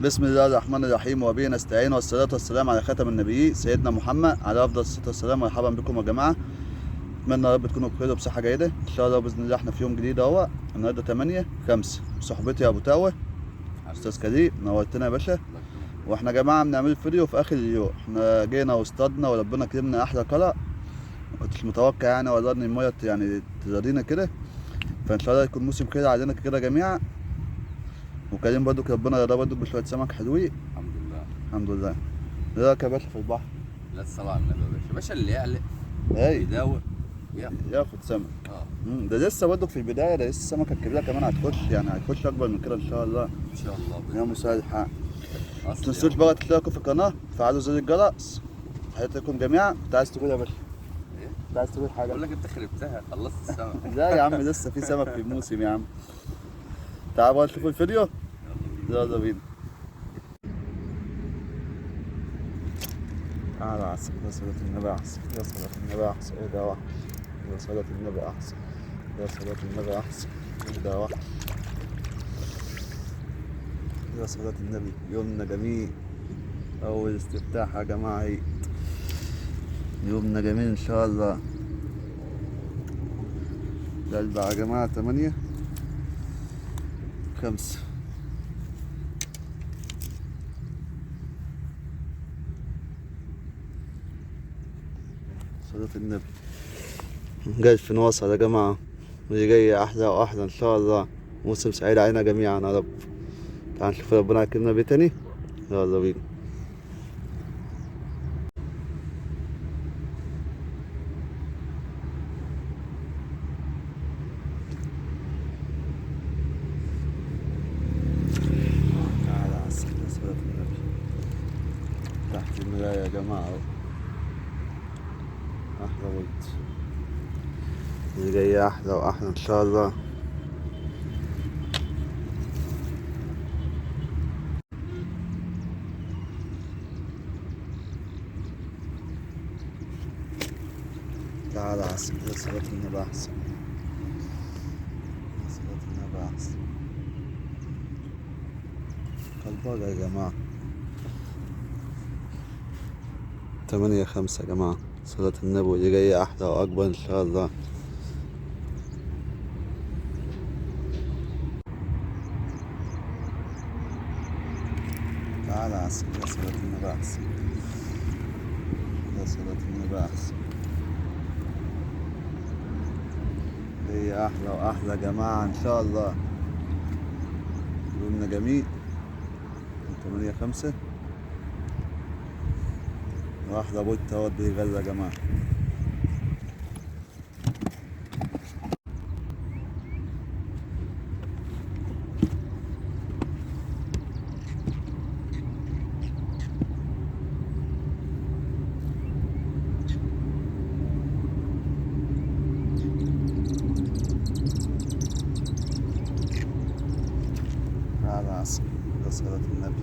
بسم الله الرحمن الرحيم وبه نستعين والصلاة والسلام على خاتم النبيين سيدنا محمد على أفضل الصلاة والسلام. مرحبا بكم يا جماعة، أتمنى يا رب تكونوا بخير وبصحة جيدة إن شاء الله بإذن الله. إحنا في يوم جديد أهو، النهاردة 8/5. صحبتي يا أبو تاوه أستاذ كريم، نورتنا يا باشا. وإحنا يا جماعة بنعمل فيديو في آخر اليوم. إحنا جينا واصطادنا وربنا كرمنا أحلى قلع، ما كنتش متوقع يعني والله إن المية يعني تراضينا كده. فإن شاء الله يكون موسم خير علينا كده جميعا. وكريم برضو ربنا يرضى برضو بشوية سمك حلوين. الحمد لله. الحمد لله. ايه رايك يا باشا في البحر؟ لا الصلاة على النبي يا باشا، باشا اللي يعلق اي يداور ياخد سمك. اه ده لسه برضه في البدايه، ده لسه السمكه الكبيره كمان هتخش، يعني هتخش اكبر من كده ان شاء الله. ان شاء الله يا باذن مساعد الله. الحق. ما اصل تنسوش بقى تشتركوا في القناه، فعلوا زر الجرس. تحياتي لكم جميعا. كنت عايز تقول يا باشا؟ ايه؟ كنت عايز تقول حاجه؟ بقول لك انت خربتها، خلصت السمك. لا يا عم، لسه في سمك في الموسم يا عم. تعالوا بقى نشوفوا الفيديو. يلا بينا. تعالى عسل يا صلاة النبي، أحسن يا صلاة النبي، أحسن إيه ده واحد يا صلاة النبي، أحسن يا صلاة النبي، أحسن إيه ده واحد يا صلاة النبي. يومنا جميل، أول استفتاح يا جماعة عيد. يومنا جميل إن شاء الله. ده يا جماعة 8/5. صلاة النبي. جاي في نوصل يا جماعة، واللي جاي أحلى وأحلى إن شاء الله. موسم سعيد علينا جميعا يا رب. تعال نشوف ربنا يكرمنا بيه تاني. يلا بينا. تعالى على السكة صلاة النبي تحت المراية يا جماعة أهو. أحلى ولد، اللي جاي أحلى وأحلى إن شاء الله. تعالى على السكة صلاة النبي أحسن يا صلاة النبي، أحسن كالباقة يا جماعة. 8/5 يا جماعة. صلاة النبي اللي جاي أحلى وأكبر إن شاء الله. تعالى على السكة يا صلاة النبي أحسن يا صلاة النبي، أحسن هي أحلى وأحلى يا جماعة إن شاء الله. يومنا جميل. 8/5 واحدة بوت اهوت بيغلى يا جماعة. تعالى عسل يا صلاة النبي.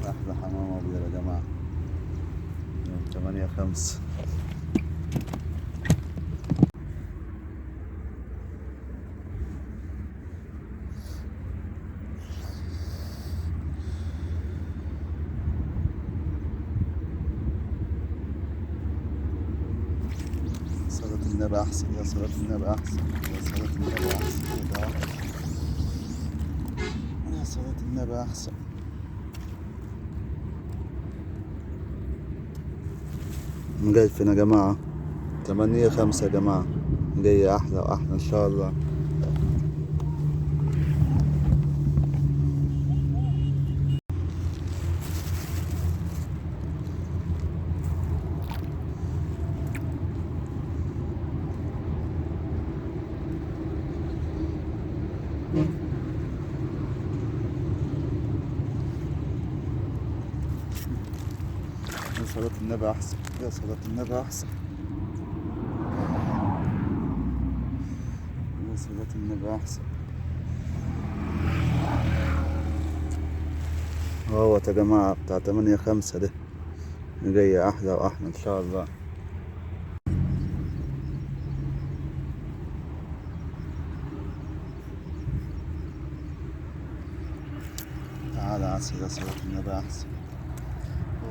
أحلى حمام أبيض يا جماعة. يوم 8/5. صلاة النبي أحسن يا صلاة النبي، أحسن يا صلاة النبي، أحسن يا صلاة النبي أحسن. جاي فين يا جماعة؟ 8/5 يا جماعة. جاي أحلى وأحلى إن شاء الله. يا صلاة النبي أحسن يا صلاة النبي، أحسن يا صلاة النبي، أحسن. اهوت يا جماعة بتاع 8/5 ده، جاي أحلى وأحلى إن شاء الله. تعالى عسل يا صلاة النبي أحسن.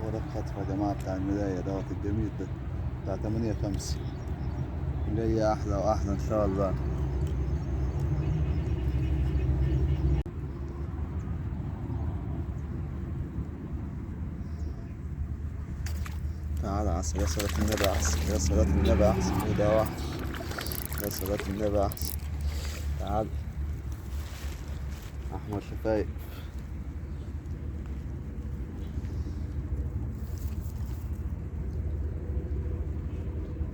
هو ده الخطف يا جماعة بتاع المراية دوت الجميل ده بتاع 8/5. جاي أحلى وأحلى إن شاء الله. تعالى عسل يا صلاة النبي أحسن، يا صلاة النبي أحسن. وده وحش يا صلاة النبي أحسن. تعال أحمر شفايف.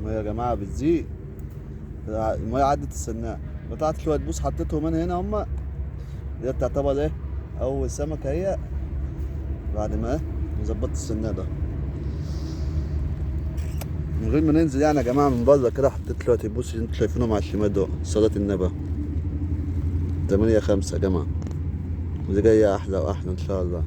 المية يا جماعة بتزيد، المية عدت السناء قطعت شوية بوس حطيتهم أنا هنا هما. دي تعتبر إيه أول سمكة هي بعد ما نظبط السناء ده من غير ما ننزل يعني يا جماعة من بره كده. حطيت شوية البوس اللي انتوا شايفينهم على الشمال دول صلاة النبي 8/5 يا جماعة. ودي جاية أحلى وأحلى إن شاء الله.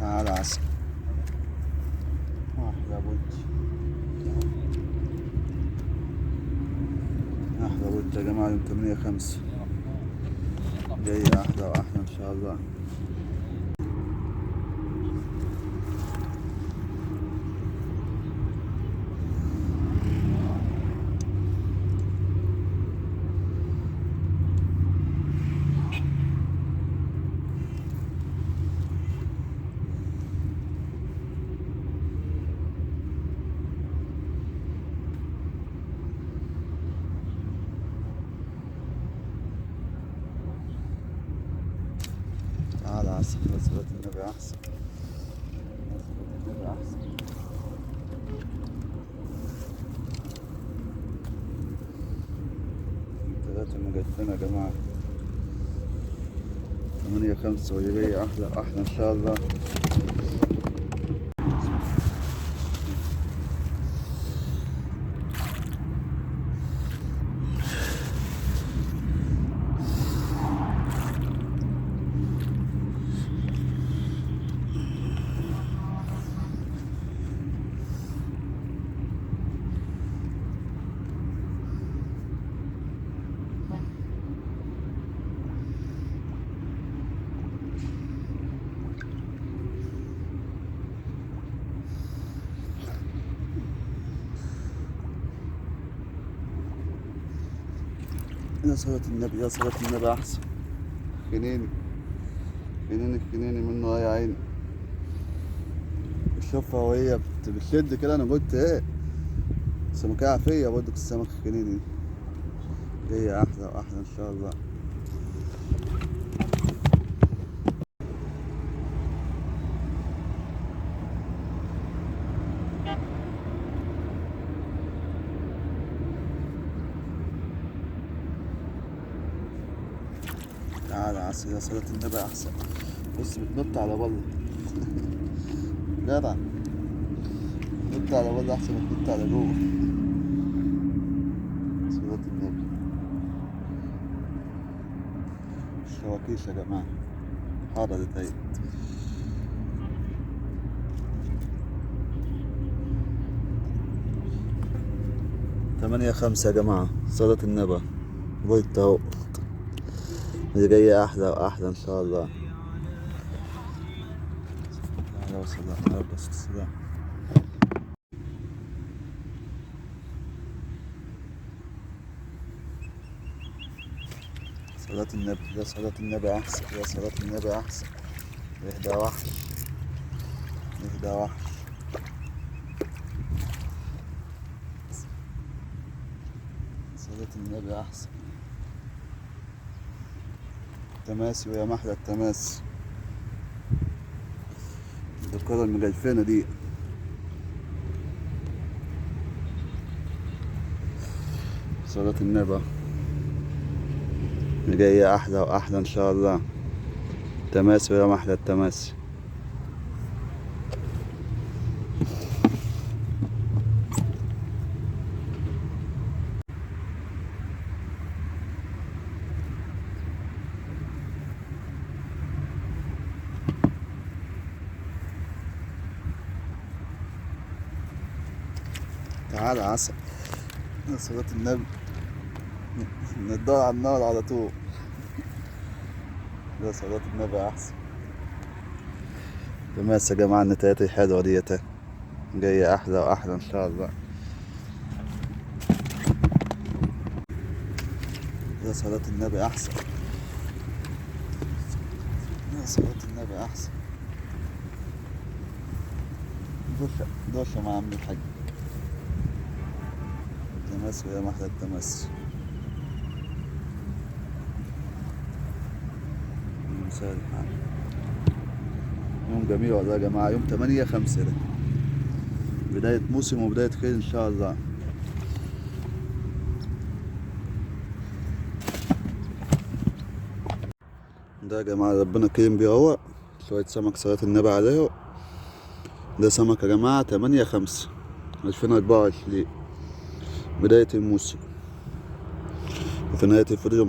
تعالى عسل. أحلى بوت، أحلى بوت يا جماعة يوم 8/5. جاي أحلى وأحلى إن شاء الله. تعالى عسل يا صلاة النبي أحسن، يا صلاة النبي أحسن. ثلاثة مجفنة يا جماعة 8/5. ودي جاية أحلى وأحلى إن شاء الله. يا صلاة النبي، يا صلاة النبي أحسن. خنيني خنيني خنيني منه يا عيني. شوفها وهي بتشد كده. أنا قلت إيه سمكة عافية برضك السمك الخنيني. جاية أحلى وأحلى إن شاء الله. تعالى عسل يا صلاة النبي أحسن. بص بتنط على بره جدع، تنط على بره أحسن ما تنط على جوه. صلاة النبي. الشواكيش يا جماعة حضرت اهي. 8/5 يا جماعة صلاة النبي. قلت اهو اللي جاية أحلى وأحلى إن شاء الله. أهلا وسهلا أهلا وسهلا. صلاة النبي، يا صلاة النبي أحسن، يا صلاة النبي أحسن. اهدى وحش، اهدى وحش. صلاة النبي أحسن. تماسي ويا محلى التماسي. الكرة المجلفينة دي. صلاة النبي اللي جاية أحلى وأحلى إن شاء الله. تماسي ويا محلى التماسي. تعالى عسل يا صلاة النبي. ندور على النار على طول. يا صلاة النبي أحسن. بس يا جماعة النتايات الحلوة ديت جاية أحلى وأحلى إن شاء الله. يا صلاة النبي أحسن. يا صلاة النبي أحسن. دوشة مع عم الحاج. تمسك يا محلى التمسك. مساء الحال. يوم جميل والله يا جماعة، يوم 8/5 ده بداية موسم وبداية خير إن شاء الله. ده يا جماعة ربنا كريم بيه اهو، شوية سمك صلاة النبي عليه. ده سمك يا جماعة 8/5/2024 بداية الموسم. وفي نهاية الفيديو